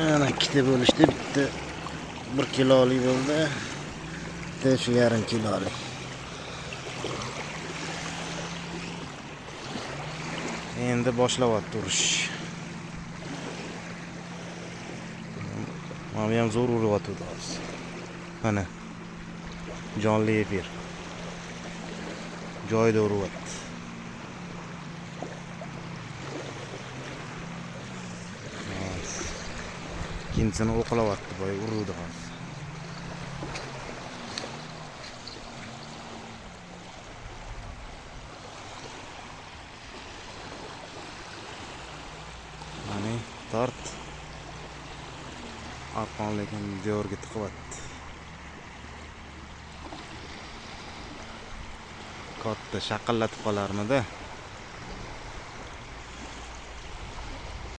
Ana ikkita bo'lishdi, bitta 1 kilolik bo'ldi. Bitta shu 1,5 kilolik. Endi boshlayapti urush. Mana ham zo'r uryapti hozir. Mana jonli efir. Joyda uryapti. Ikkinchisini o'qlayapti, boy urdi hozir. Mana tort. Arqon lekin devorga tiqyapti. Katta shaqillatib qolarmidi?